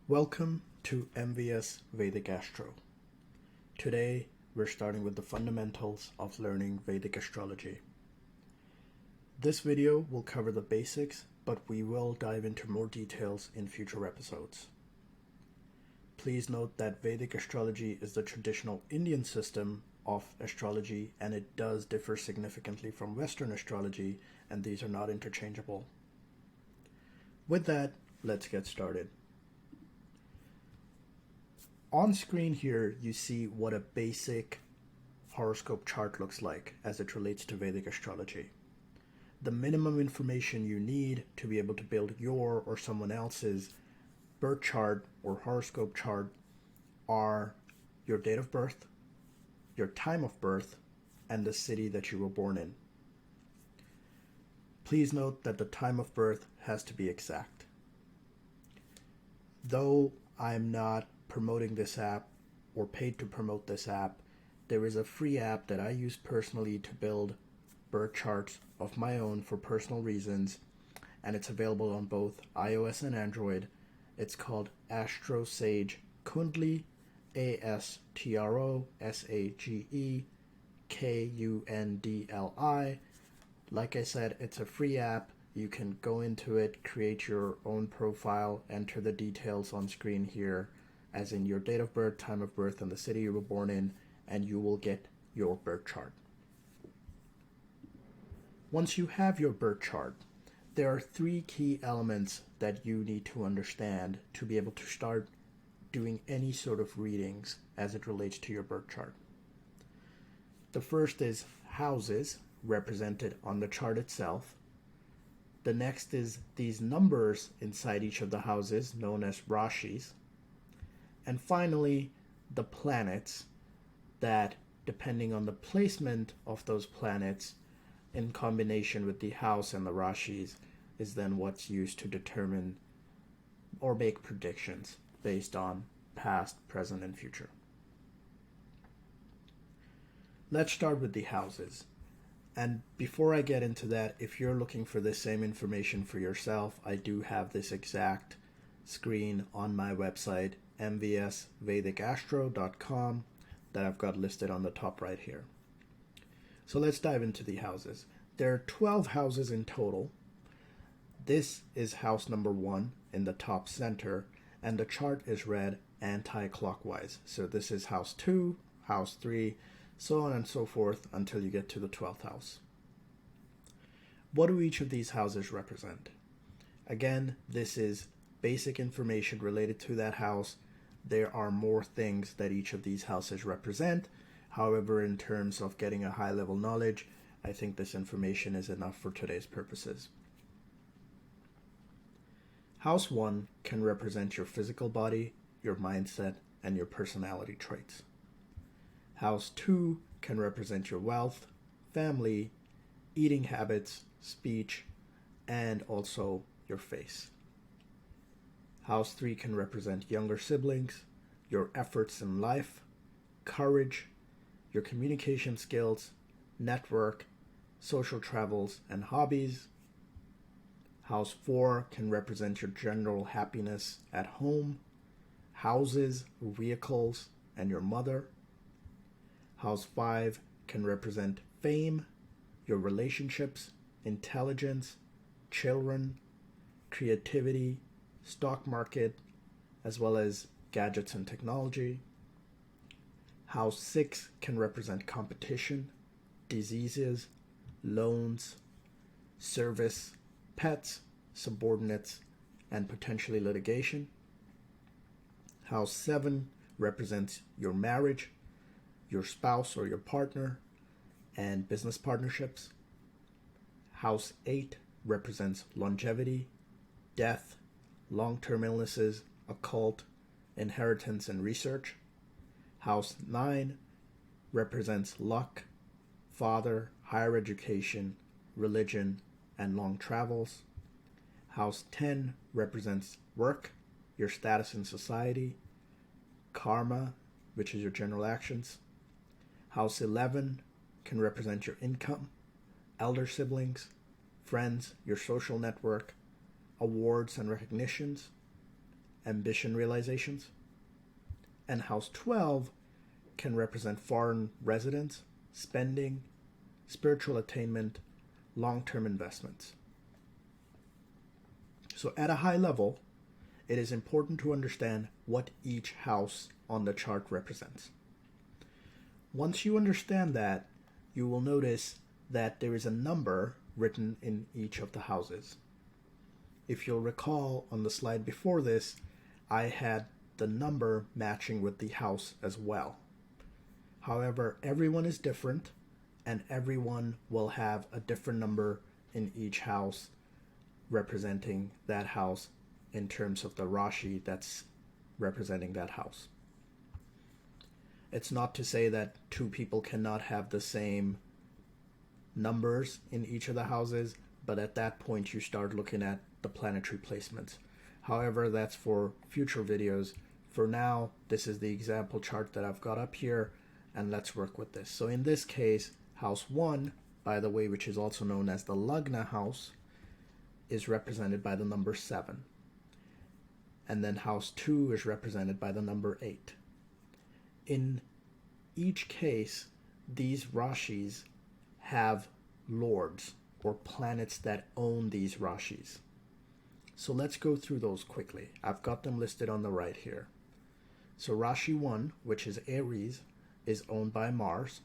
Welcome to MVS Vedic Astro. Today, we're starting with the fundamentals of learning Vedic astrology. This video will cover the basics, but we will dive into more details in future episodes. Please note that Vedic astrology is the traditional Indian system of astrology, and it does differ significantly from Western astrology, and these are not interchangeable. With that, let's get started. On screen here, you see what a basic horoscope chart looks like as it relates to Vedic astrology. The minimum information you need to be able to build your or someone else's birth chart or horoscope chart are your date of birth, your time of birth, and the city that you were born in. Please note that the time of birth has to be exact. Though I'm not promoting this app or paid to promote this app, there is a free app that I use personally to build birth charts of my own for personal reasons, and it's available on both iOS and Android. It's called Astro Sage Kundli, AStroSageKundli. Like I said, it's a free app. You can go into it, create your own profile, enter the details on screen here, as in your date of birth, time of birth, and the city you were born in, and you will get your birth chart. Once you have your birth chart, there are three key elements that you need to understand to be able to start doing any sort of readings as it relates to your birth chart. The first is houses, represented on the chart itself. The next is these numbers inside each of the houses, known as rashis. And finally, the planets that, depending on the placement of those planets, in combination with the house and the rashis, is then what's used to determine or make predictions based on past, present, and future. Let's start with the houses. And before I get into that, if you're looking for the same information for yourself, I do have this exact screen on my website, mvsvedicastro.com, that I've got listed on the top right here. So let's dive into the houses. There are 12 houses in total. This is house number 1 in the top center, and the chart is read anti-clockwise. So this is house 2, house 3, so on and so forth until you get to the 12th house. What do each of these houses represent? Again, this is basic information related to that house. There are more things that each of these houses represent. However, in terms of getting a high level knowledge, I think this information is enough for today's purposes. House 1 can represent your physical body, your mindset, and your personality traits. House 2 can represent your wealth, family, eating habits, speech, and also your face. House 3 can represent younger siblings, your efforts in life, courage, your communication skills, network, social travels, and hobbies. House 4 can represent your general happiness at home, houses, vehicles, and your mother. House 5 can represent fame, your relationships, intelligence, children, creativity, stock market, as well as gadgets and technology. House 6 can represent competition, diseases, loans, service, pets, subordinates, and potentially litigation. House 7 represents your marriage, your spouse or your partner, and business partnerships. House 8 represents longevity, death, long-term illnesses, occult, inheritance, and research. House 9 represents luck, father, higher education, religion, and long travels. House 10 represents work, your status in society, karma, which is your general actions. House 11 can represent your income, elder siblings, friends, your social network, awards and recognitions. ambition realizations. And house 12 can represent foreign residence, spending, spiritual attainment, long-term investments. So at a high level, it is important to understand what each house on the chart represents. Once you understand that, you will notice that there is a number written in each of the houses. If you'll recall on the slide before this, I had the number matching with the house as well. However, everyone is different, and everyone will have a different number in each house representing that house in terms of the rashi that's representing that house. It's not to say that two people cannot have the same numbers in each of the houses, but at that point you start looking at the planetary placements. However, that's for future videos. For now, this is the example chart that I've got up here, and let's work with this. So in this case, house 1, by the way, which is also known as the Lagna house, is represented by the number 7. And then house 2 is represented by the number 8. In each case, these rashis have lords or planets that own these rashis. So let's go through those quickly. I've got them listed on the right here. So Rashi 1, which is Aries, is owned by Mars.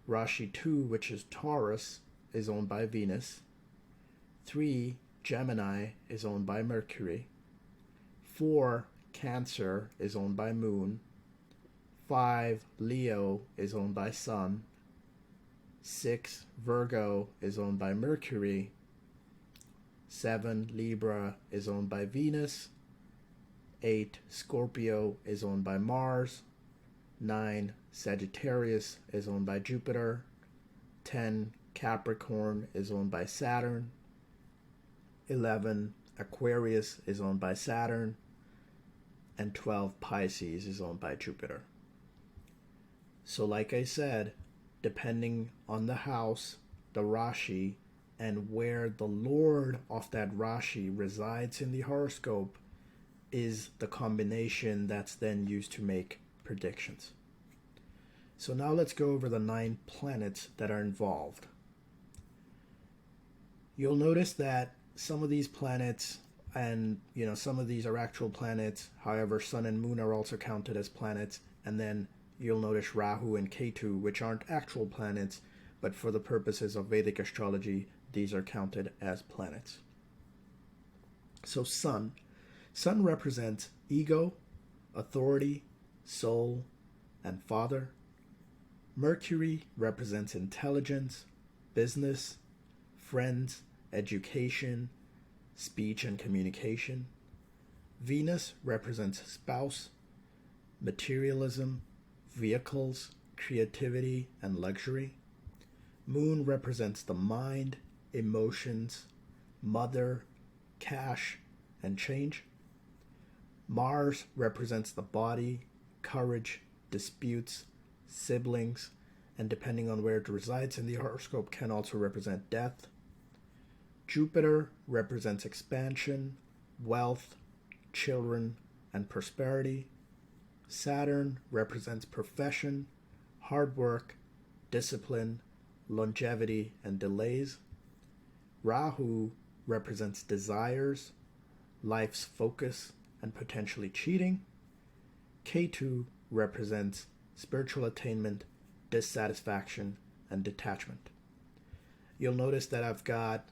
Rashi 2, which is Taurus, is owned by Venus. 3, Gemini, is owned by Mercury. 4, Cancer, is owned by Moon. 5, Leo, is owned by Sun. 6, Virgo, is owned by Mercury. 7, Libra, is owned by Venus. 8, Scorpio, is owned by Mars. 9, Sagittarius, is owned by Jupiter. 10, Capricorn, is owned by Saturn. 11, Aquarius, is owned by Saturn. And 12, Pisces, is owned by Jupiter. So like I said, depending on the house, the rashi, and where the lord of that rashi resides in the horoscope is the combination that's then used to make predictions. So now let's go over the 9 planets that are involved. You'll notice that some of these planets, and some of these are actual planets, however Sun and Moon are also counted as planets, and then you'll notice Rahu and Ketu, which aren't actual planets, but for the purposes of Vedic astrology, these are counted as planets. So Sun represents ego, authority, soul, and father. Mercury represents intelligence, business, friends, education, speech and communication. Venus represents spouse, materialism, vehicles, creativity, and luxury. Moon represents the mind, emotions, mother, cash, and change. Mars represents the body, courage, disputes, siblings, and depending on where it resides in the horoscope, can also represent death. Jupiter represents expansion, wealth, children, and prosperity. Saturn represents profession, hard work, discipline, longevity, and delays. Rahu represents desires, life's focus, and potentially cheating. Ketu represents spiritual attainment, dissatisfaction, and detachment. You'll notice that I've got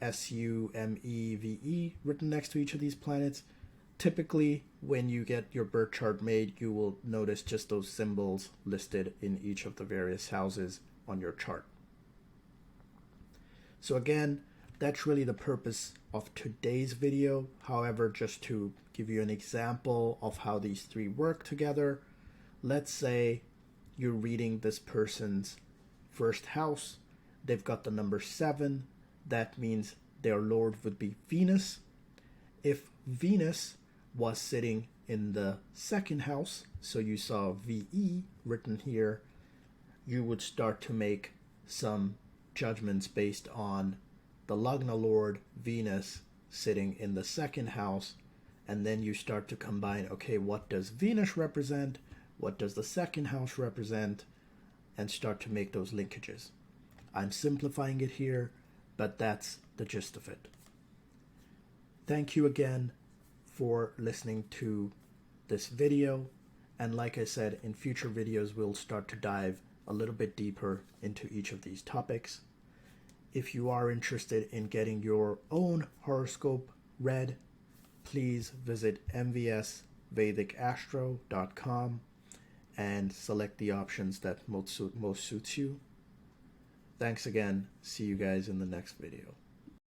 SUMEVE written next to each of these planets. Typically, when you get your birth chart made, you will notice just those symbols listed in each of the various houses on your chart. So again, that's really the purpose of today's video. However, just to give you an example of how these 3 work together, let's say you're reading this person's first house. They've got the number 7. That means their lord would be Venus. If Venus was sitting in the second house, so you saw VE written here, you would start to make some judgments based on the Lagna Lord Venus sitting in the second house and then you start to combine, okay, what does Venus represent? What does the second house represent? And start to make those linkages. I'm simplifying it here, but that's the gist of it. Thank you again for listening to this video. And like I said, in future videos, we'll start to dive a little bit deeper into each of these topics. If you are interested in getting your own horoscope read, please visit mvsvedicastro.com and select the options that most suits you. Thanks again. See you guys in the next video.